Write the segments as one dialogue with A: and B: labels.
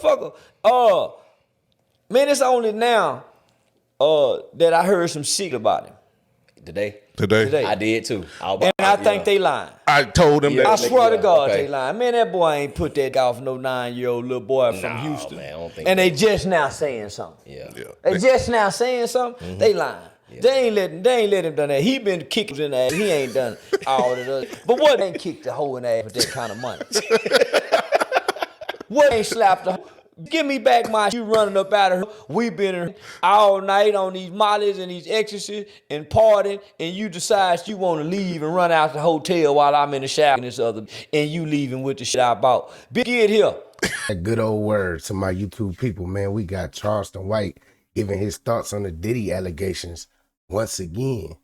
A: motherfucker. Man, it's only now that I heard some shit about him.
B: Today?
C: I did too.
A: I think they lying.
B: I told him that.
A: I swear to God, they lying. Man, that boy ain't put that off no 9-year-old little boy from Houston.
C: Man, I don't think
A: and they just now saying something.
C: Yeah.
A: They just now saying something. They lying. Yeah. They ain't let him done that. He been kicked in the ass. He ain't done all of that. But what ain't kicked the hoe in the ass with that kind of money? What ain't slapped the hoe? Give me back my you running up out of her. We been in all night on these mollies and these ecstasies and partying, and you decide you want to leave and run out the hotel while I'm in the shower and this other, and you leaving with the shit I bought. Get here.
D: That good old word to my YouTube people, man. We got Charleston White giving his thoughts on the Diddy allegations once again.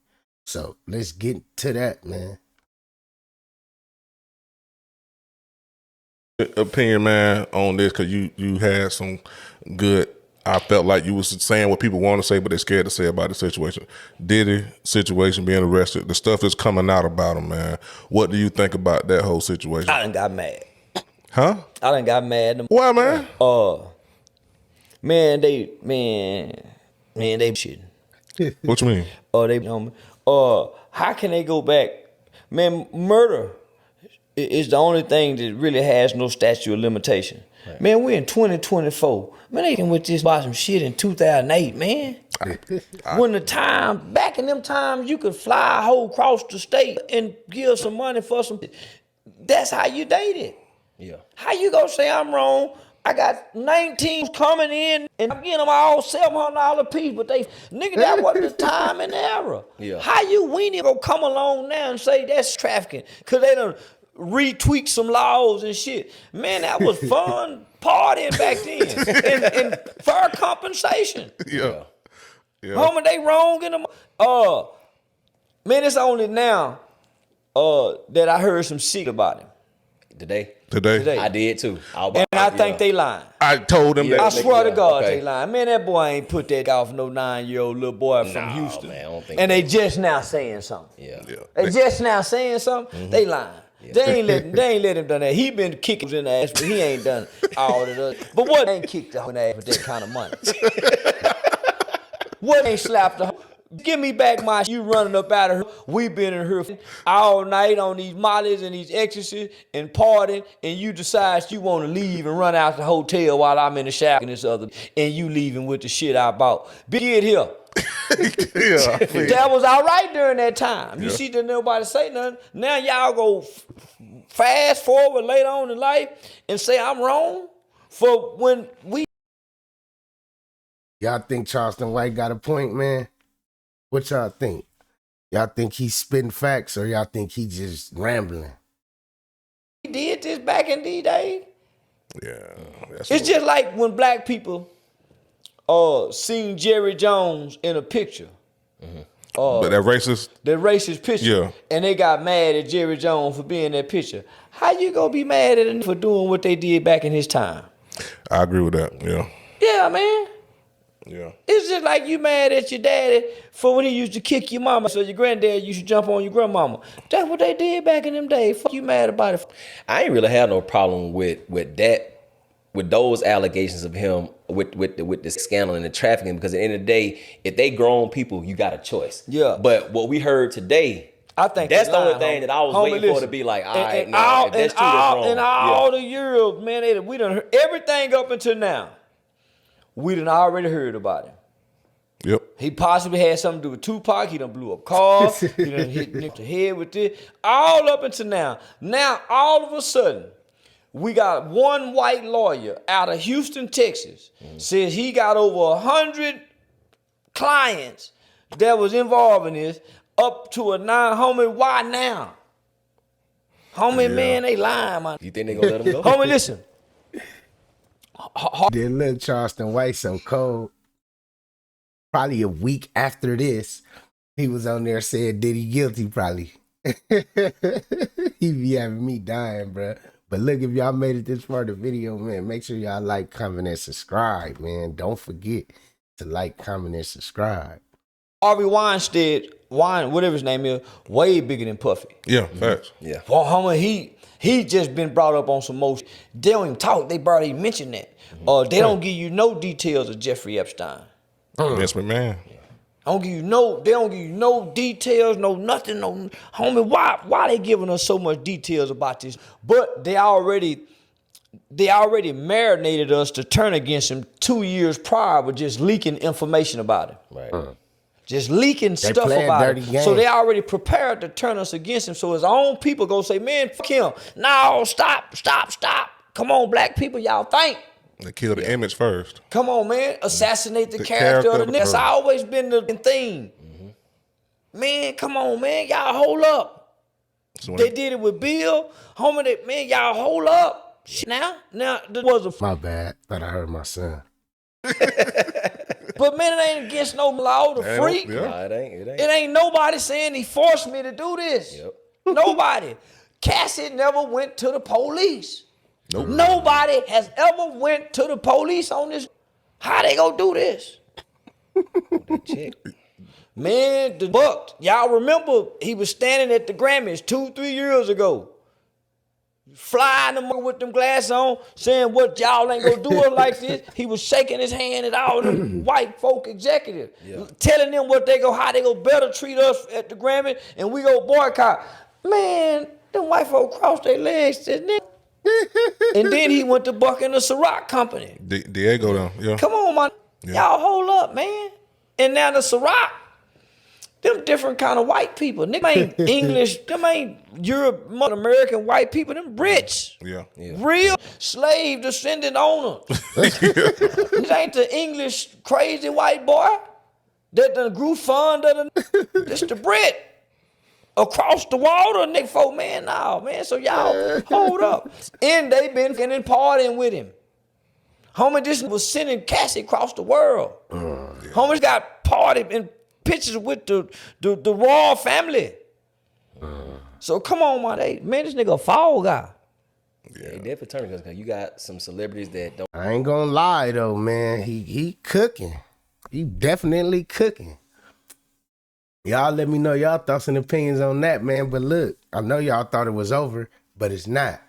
D: So let's get to that, man.
B: Opinion, man, on this, because you had some good, I felt like you was saying what people want to say but they're scared to say about the situation. Diddy situation, being arrested, the stuff that's coming out about him, man. What do you think about that whole situation?
A: I done got mad.
B: Huh?
A: I done got mad.
B: Why, man?
A: Man, they shitting.
B: What you mean?
A: How can they go back? Man, murder is the only thing that really has no statute of limitation. Right. Man, we're in 2024. Man, they can with this about some shit in 2008, man. When back in them times, you could fly a whole across the state and give some money for some. That's how you date it.
C: Yeah.
A: How you gonna say I'm wrong? I got 19 coming in and I'm getting them all $700 a piece, but nigga, that wasn't the time and era.
C: Yeah.
A: How you weenie gonna come along now and say that's trafficking? Cause they done retweak some laws and shit. Man, that was fun partying back then and fair compensation.
B: Yeah.
A: Homie, they wrong in the man, it's only now that I heard some shit about him.
C: Today?
A: I
C: did too.
A: I think they lying.
B: I told him that.
A: I swear to God, they lying. Man, that boy ain't put that off no 9-year-old little boy from Houston.
C: Man, I don't think
A: and they just now saying something.
C: Yeah.
A: They just now saying something. They lying. Yeah. They ain't let him done that. He been kicked in the ass, but he ain't done all of that. But what ain't kicked the hoe in the ass with that kind of money? What ain't slapped the hoe? Give me back my you running up out of her. We been in here all night on these mollies and these ecstasies and partying, and you decide you want to leave and run out the hotel while I'm in the shower and this other, and you leaving with the shit I bought. Get here. That was all right during that time. You see, that nobody say nothing. Now y'all go fast forward later on in life and say I'm wrong for when we.
D: Y'all think Charleston White got a point, man? What y'all think? Y'all think he's spitting facts or y'all think he just rambling?
A: He did this back in the day.
B: Yeah.
A: It's just like when black people seen Jerry Jones in a picture.
B: Mm-hmm. But that racist
A: picture.
B: Yeah.
A: And they got mad at Jerry Jones for being in that picture. How you gonna be mad at him for doing what they did back in his time?
B: I agree with that, yeah.
A: Yeah, man.
B: Yeah.
A: It's just like you mad at your daddy for when he used to kick your mama, so your granddad used to jump on your grandmama. That's what they did back in them days. Fuck you mad about it.
C: I ain't really had no problem with that, with those allegations of him with the scandal and the trafficking, because at the end of the day, if they grown people, you got a choice.
A: Yeah.
C: But what we heard today,
A: I think
C: that's the only thing that I was waiting for to be like, all right, now if that's true, that's wrong.
A: And all the years, man, we done heard everything up until now. We done already heard about him.
B: Yep.
A: He possibly had something to do with Tupac. He done blew up cars. He done hit Nick the head with this. All up until now. Now, all of a sudden, we got one white lawyer out of Houston, Texas, says he got over 100 clients that was involved in this, up to a 9. Homie, why now? Homie, man, they lying, man.
C: You think they gonna let him go?
A: Homie, listen.
D: They let Charleston White some cold. Probably a week after this, he was on there saying Diddy guilty, probably. He be having me dying, bro. But look, if y'all made it this far in the video, man, make sure y'all like, comment, and subscribe, man. Don't forget to like, comment, and subscribe.
A: Harvey whatever his name is, way bigger than Puffy.
B: Yeah, facts.
C: Yeah.
A: Well, homie, he just been brought up on some motion. They don't even talk. They barely even mention that. They don't give you no details of Jeffrey Epstein.
B: Vince McMahon.
A: They don't give you no details, no nothing, no homie. Why they giving us so much details about this? But they already marinated us to turn against him 2 years prior with just leaking information about him.
C: Right.
A: Just leaking stuff
D: play a
A: about
D: dirty
A: him.
D: game.
A: So they already prepared to turn us against him. So his own people go say, man, fuck him. No, stop. Come on, black people, y'all think.
B: They killed the image first.
A: Come on, man. Assassinate the
B: The
A: character of
B: character
A: the
B: of the
A: next.
B: person.
A: Always been the theme. Man, come on, man. Y'all hold up.
B: So
A: They did it with Bill. Homie, man, y'all hold up. Now, there was a...
D: My bad. Thought I heard my son.
A: But man, it ain't against no law to
B: Ain't
A: freak.
B: no- yeah.
C: Nah, it ain't.
A: It ain't nobody saying he forced me to do this.
C: Yep.
A: Nobody. Cassie never went to the police.
B: Nope.
A: Nobody has ever went to the police on this. How they gonna do this?
C: That chick.
A: Man, the buck. Y'all remember he was standing at the Grammys 2-3 years ago. Flying them with them glasses on, saying what y'all ain't gonna do it like this. He was shaking his hand at all them white folk executives, telling them how they go better treat us at the Grammy, and we go boycott. Man, them white folk crossed their legs, didn't they? And then he went to buck in the Ciroc company.
B: Diego though. Yeah.
A: Come on, man. Y'all hold up, man. And now the Ciroc, them different kind of white people. Them ain't English, them ain't Europe, American white people, them rich.
B: Yeah.
A: Real slave descendant owners. This ain't the English crazy white boy that done grew fond of this the Brit. Across the water, nigga, folk, man, nah, man. So y'all hold up. And they been getting partying with him. Homie just was sending Cassie across the world. Homie's got party and pictures with the royal family. So come on, man, this nigga a fall guy.
C: Yeah, he definitely turning because you got some celebrities that don't.
D: I ain't gonna lie though, man. He cooking. He definitely cooking. Y'all let me know y'all thoughts and opinions on that, man. But look, I know y'all thought it was over, but it's not.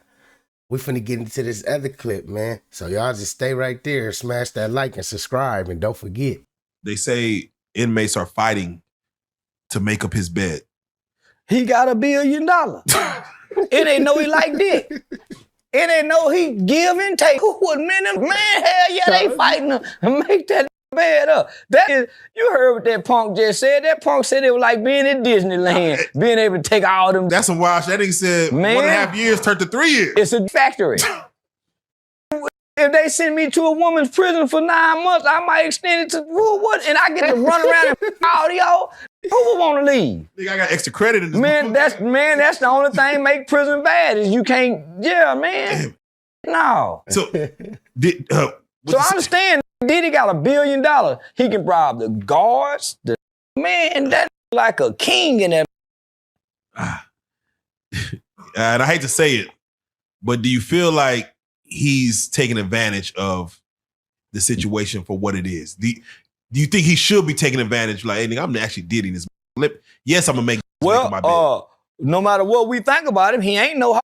D: We finna get into this other clip, man. So y'all just stay right there, smash that like and subscribe, and don't forget.
E: They say inmates are fighting to make up his bed.
A: He got $1 billion. It ain't no he like dick. It ain't no he give and take. Who would man, hell yeah, they fighting to make that bed up. That is, you heard what that punk just said. That punk said it was like being in Disneyland, being able to take all them.
E: That's some wild shit. That nigga said
A: Man.
E: 1.5 years turned to 3 years.
A: It's a factory. If they send me to a woman's prison for 9 months, I might extend it to what? And I get to run around and all y'all. Who would want to leave?
E: Nigga, I got extra credit in this.
A: Man, that's the only thing make prison bad is you can't. Yeah, man. No.
E: So,
A: So I understand. Diddy got $1 billion. He can bribe the guards. Man, that's like a king in that.
E: and I hate to say it, but do you feel like he's taking advantage of the situation for what it is? Do you think he should be taking advantage? Like, hey, nigga, I'm actually Diddy this lip. Yes, I'm gonna make my bed.
A: No matter what we think about him, he ain't no.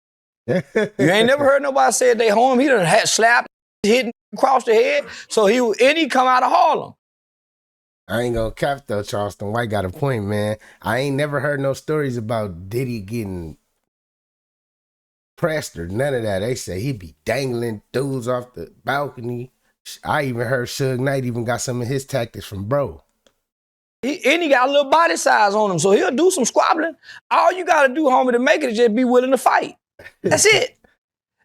A: You ain't never heard nobody say they home. He done had slapped, hit across the head. So he come out of Harlem.
D: I ain't gonna cap though, Charleston White got a point, man. I ain't never heard no stories about Diddy getting pressed or none of that. They say he be dangling dudes off the balcony. I even heard Suge Knight even got some of his tactics from bro.
A: He got a little body size on him, so he'll do some squabbling. All you gotta do, homie, to make it is just be willing to fight. That's it.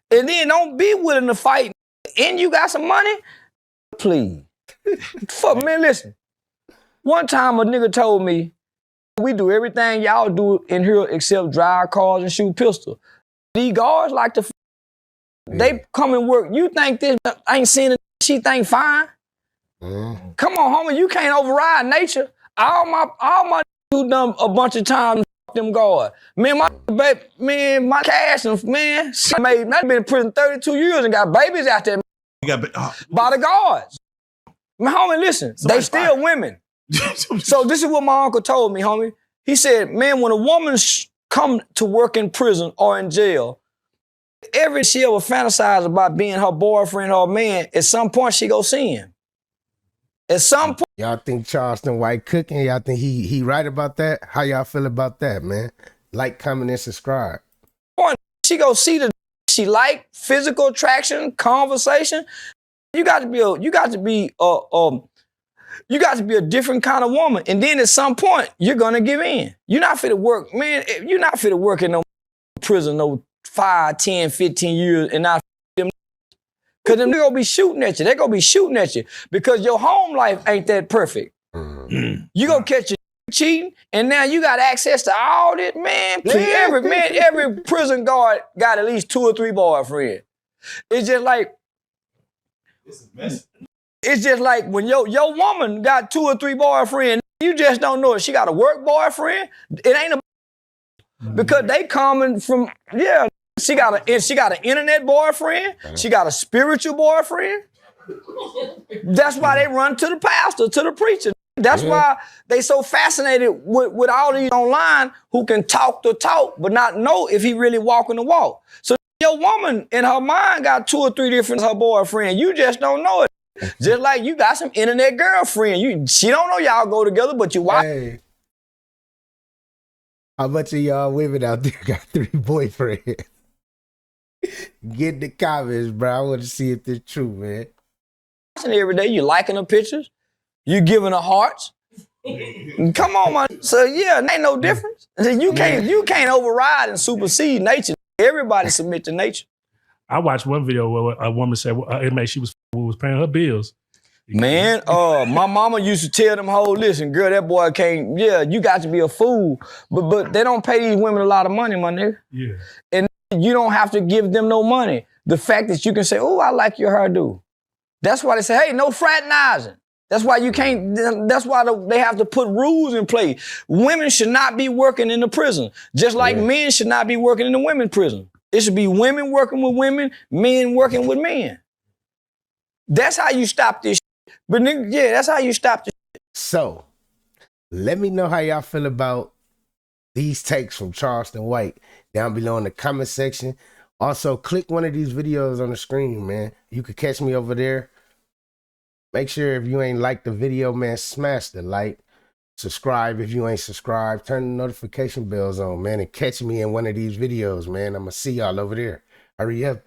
A: And then don't be willing to fight. And you got some money? Please. Fuck, man, listen. One time a nigga told me, we do everything y'all do in here except drive cars and shoot pistols. These guards like to They come and work. You think this ain't seen it, she think fine? Come on, homie, you can't override nature. All my dude done a bunch of times them guards. Man, my cash and man, I've been in prison 32 years and got babies out there
E: You got
A: by the guards. Man, homie, listen, they still women. So this is what my uncle told me, homie. He said, man, when a woman come to work in prison or in jail, every she ever fantasize about being her boyfriend or man, at some point she go see him. At some point.
D: Y'all think Charleston White cooking? Y'all think he right about that? How y'all feel about that, man? Like, comment, and subscribe.
A: She go see the she like physical attraction, conversation. You got to be a different kind of woman. And then at some point, you're gonna give in. You're not fit to work, man. You're not fit to work in no prison no 5, 10, 15 years and not them. Cause them gonna be shooting at you. They're gonna be shooting at you because your home life ain't that perfect. You gonna catch your cheating, and now you got access to all this, man. Please, every prison guard got at least 2 or 3 boyfriends. It's just like when your woman got 2 or 3 boyfriends, you just don't know it. She got a work boyfriend. It ain't a because they coming from She got an internet boyfriend. She got a spiritual boyfriend. That's why they run to the pastor, to the preacher. That's why they so fascinated with all these online who can talk the talk, but not know if he really walking the walk. So your woman in her mind got 2 or 3 different her boyfriend. You just don't know it. Just like you got some internet girlfriend. She don't know y'all go together, but you watch.
D: Hey. How much of y'all women out there got 3 boyfriends? Get in the comments, bro. I want to see if it's true, man.
A: Every day you liking her pictures. You giving her hearts. Come on, man. So yeah, ain't no difference. You can't override and supersede nature. Everybody submit to nature.
F: I watched one video where a woman said she was paying her bills.
A: Man, my mama used to tell them, listen, girl, that boy can't, you got to be a fool. But they don't pay these women a lot of money, my nigga. Yeah. And you don't have to give them no money. The fact that you can say, oh, I like your hairdo. That's why they say, hey, no fraternizing. That's why you can't, that's why they have to put rules in place. Women should not be working in the prison, just like men should not be working in the women's prison. It should be women working with women, men working with men. That's how you stop this shit. But that's how you stop this shit.
D: So, let me know how y'all feel about these takes from Charleston White down below in the comment section. Also, click one of these videos on the screen, man. You could catch me over there. Make sure if you ain't liked the video, man, smash the like. Subscribe if you ain't subscribed. Turn the notification bells on, man, and catch me in one of these videos, man. I'm going to see y'all over there. Hurry up.